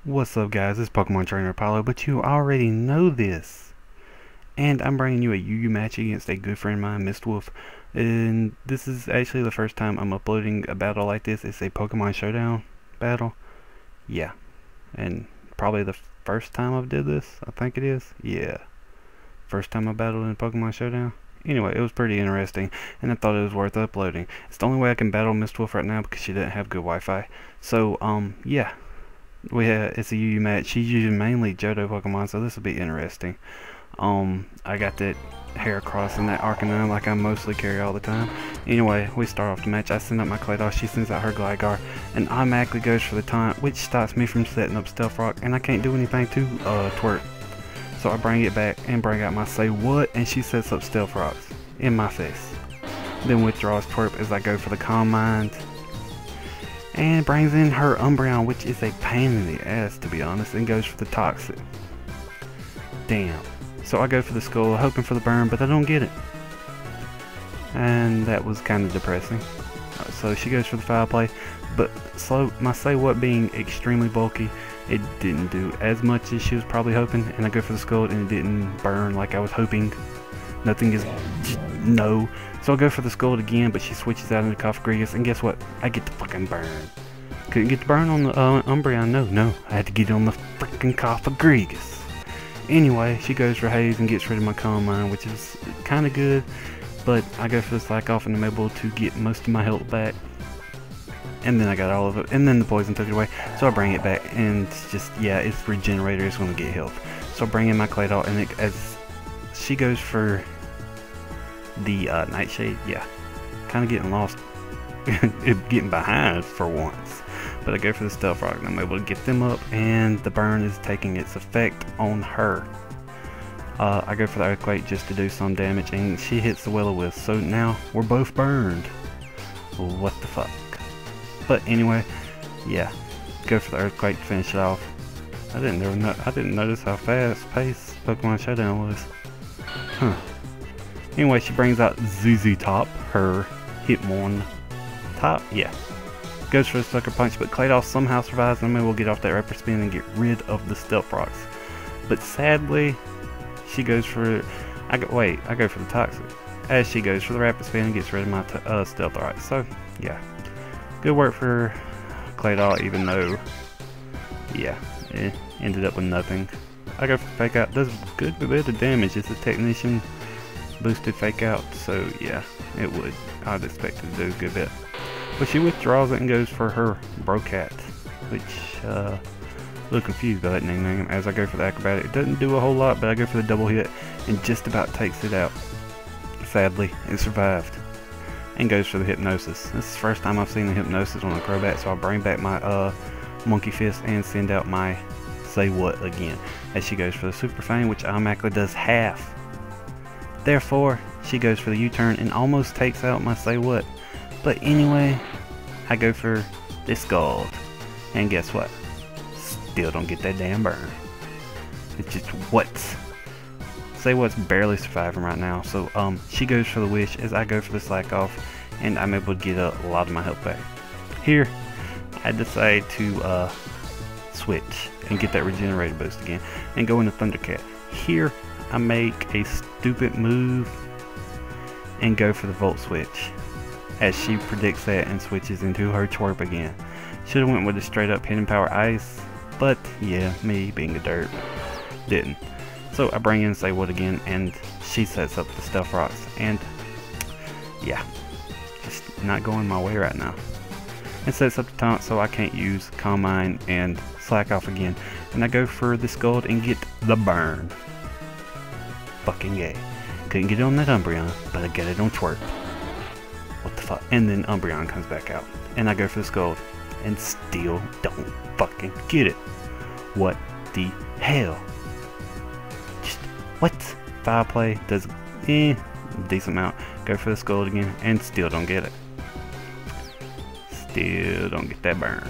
What's up guys, it's Pokemon Trainer Apollo, but you already know this. And I'm bringing you a UU match against a good friend of mine, Mystwolf. And this is actually the first time I'm uploading a battle like this. It's a Pokemon Showdown battle. Yeah. And probably the first time I've did this, I think it is. Yeah. First time I battled in Pokemon Showdown. Anyway, it was pretty interesting, and I thought it was worth uploading. It's the only way I can battle Mystwolf right now because she didn't have good Wi-Fi. So, yeah. It's a UU match. She's using mainly Johto Pokemon, so this will be interesting. I got that Heracross and that Arcanine like I mostly carry all the time. Anyway, we start off the match. I send out my Claydol, she sends out her Gligar, and automatically goes for the taunt, which stops me from setting up Stealth Rock, and I can't do anything to twerk. So I bring it back and bring out my Say What, and she sets up Stealth Rocks in my face. Then withdraws Twerp as I go for the Calm Mind. And brings in her Umbreon, which is a pain in the ass to be honest, and goes for the Toxic. Damn. So I go for the Skull, hoping for the burn, but I don't get it. And that was kind of depressing. So she goes for the Foul Play, but my Say What being extremely bulky, it didn't do as much as she was probably hoping, and I go for the Skull and it didn't burn like I was hoping. Nothing is no. So I go for the Skull again, but she switches out into Cofagrigus, and guess what? I get the fucking burn. Couldn't get the burn on the Umbreon. No, I had to get it on the freaking Cofagrigus. Anyway, she goes for Haze and gets rid of my Calm Mind, which is kind of good, but I go for the Slack Off and I'm able to get most of my health back. And then I got all of it, and then the poison took it away, so I bring it back, and it's just, yeah, it's Regenerator, it's going to get health. So I bring in my Claydol, and as she goes for the Nightshade, yeah, kind of getting lost, getting behind for once. But I go for the Stealth Rock, and I'm able to get them up, and the burn is taking its effect on her. I go for the Earthquake just to do some damage, and she hits the Will-O-Wisp, so now we're both burned. What the fuck? But anyway, yeah, go for the Earthquake to finish it off. I didn't notice how fast-paced Pokemon Showdown was. Huh. Anyway, she brings out ZZ Top, her Hitmon top. Yeah. Goes for a Sucker Punch, but Claydol somehow survives, and I'm able to get off that Rapid Spin and get rid of the Stealth Rocks. But sadly, she goes for... I go for the Toxic. As she goes for the Rapid Spin and gets rid of my Stealth Rocks. So, yeah. Good work for Claydol, even though... Yeah, it ended up with nothing. I go for Fake Out. Does a good bit of damage. It's a Technician boosted Fake Out, so yeah, it would. I'd expect it to do a good bit. But she withdraws it and goes for her Brocat, which a little confused by that nickname. As I go for the Acrobatic, it doesn't do a whole lot, but I go for the double hit and just about takes it out. Sadly, it survived. And goes for the Hypnosis. This is the first time I've seen the Hypnosis on a Crobat, so I'll bring back my Monkey Fist and send out my Say What again. As she goes for the Super Fang, which automatically does half. Therefore, she goes for the U-turn and almost takes out my Say What. But anyway, I go for this Scald. And guess what? Still don't get that damn burn. It's just what? Say What's barely surviving right now. So she goes for the Wish as I go for the Slack Off, and I'm able to get a lot of my health back. Here, I decide to switch and get that Regenerator boost again and go into Thundercat. Here, I make a stupid move and go for the Volt Switch as she predicts that and switches into her Twerp again. Should have went with a straight up Hidden Power Ice, but yeah, me being a dirt, didn't. So I bring in Say What again, and she sets up the Stealth Rocks, and yeah, just not going my way right now. And sets up the taunt, so I can't use Calm Mind and Slack Off again, and I go for the Scald and get the burn. Fucking yay. Couldn't get it on that Umbreon, but I get it on Twerp. What the fuck? And then Umbreon comes back out, and I go for the Scald, and still don't fucking get it. What the hell? Just, what? Foul Play does decent amount. Go for the Scald again, and still don't get it. Still don't get that burn.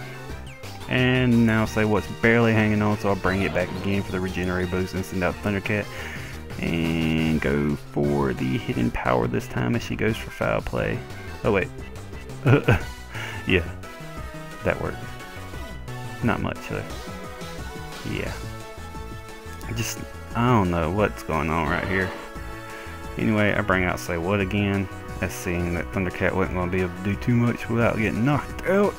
And now Say What's barely hanging on, so I'll bring it back again for the Regenerate boost and send out Thundercat. And go for the Hidden Power this time as she goes for Foul Play. Oh wait. Yeah. That worked. Not much though. Yeah. I don't know what's going on right here. Anyway, I bring out Say What again, as seeing that Thundercat wasn't going to be able to do too much without getting knocked out.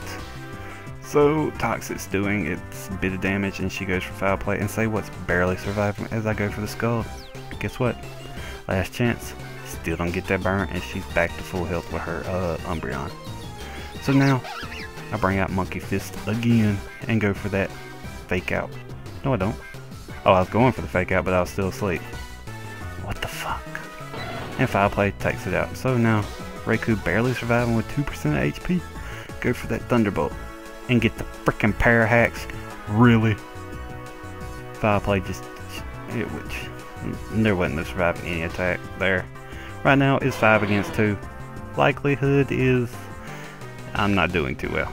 So, Toxic's doing its bit of damage, and she goes for Foul Play, and Say What's barely surviving as I go for the skull. Guess what? Last chance. Still don't get that burn, and she's back to full health with her Umbreon. So now, I bring out Monkey Fist again, and go for that Fake Out. No, I don't. Oh, I was going for the Fake Out, but I was still asleep. What the fuck? And Foul Play takes it out. So now, Raikou barely surviving with 2% HP. Go for that Thunderbolt. And get the frickin' pair of hacks. Really? Foul Play there wasn't no surviving any attack there. Right now, it's 5 against 2. Likelihood is I'm not doing too well.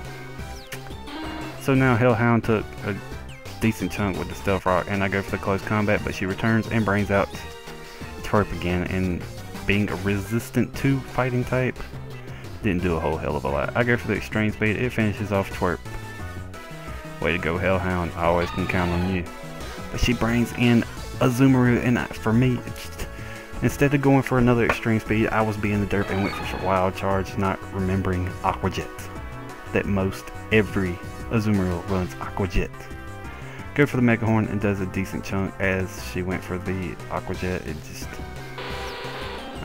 So now Hellhound took a decent chunk with the Stealth Rock, and I go for the close combat, but she returns and brings out Twerp again, and being a resistant to fighting type, didn't do a whole hell of a lot. I go for the extreme speed, it finishes off Twerp. Way to go, Hellhound, I always can count on you. But she brings in Azumarill, and for me, instead of going for another extreme speed, I was being the derp and went for Wild Charge, not remembering Aqua Jet. That most every Azumarill runs Aqua Jet. Go for the Mega Horn and does a decent chunk as she went for the Aqua Jet. It just,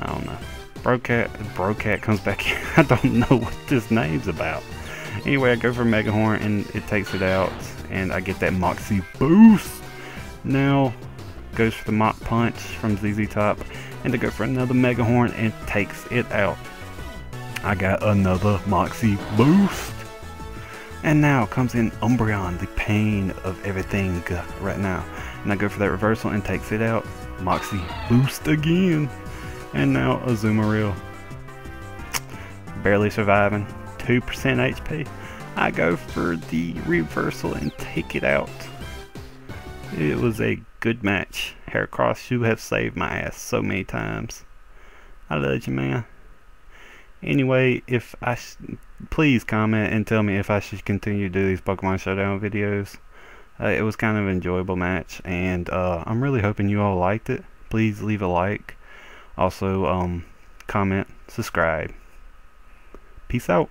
I don't know. Brocat comes back in. I don't know what this name's about. Anyway, I go for Mega Horn and it takes it out, and I get that Moxie boost. Now goes for the Mach Punch from ZZ Top, and to go for another Mega Horn and takes it out. I got another Moxie boost. And now comes in Umbreon, the pain of everything right now. And I go for that reversal and takes it out. Moxie boost again. And now Azumarill. Barely surviving. 2% HP. I go for the reversal and take it out. It was a good match. Heracross, you have saved my ass so many times. I love you, man. Anyway, please comment and tell me if I should continue to do these Pokemon Showdown videos. It was kind of an enjoyable match, and I'm really hoping you all liked it. Please leave a like. Also, comment, subscribe. Peace out.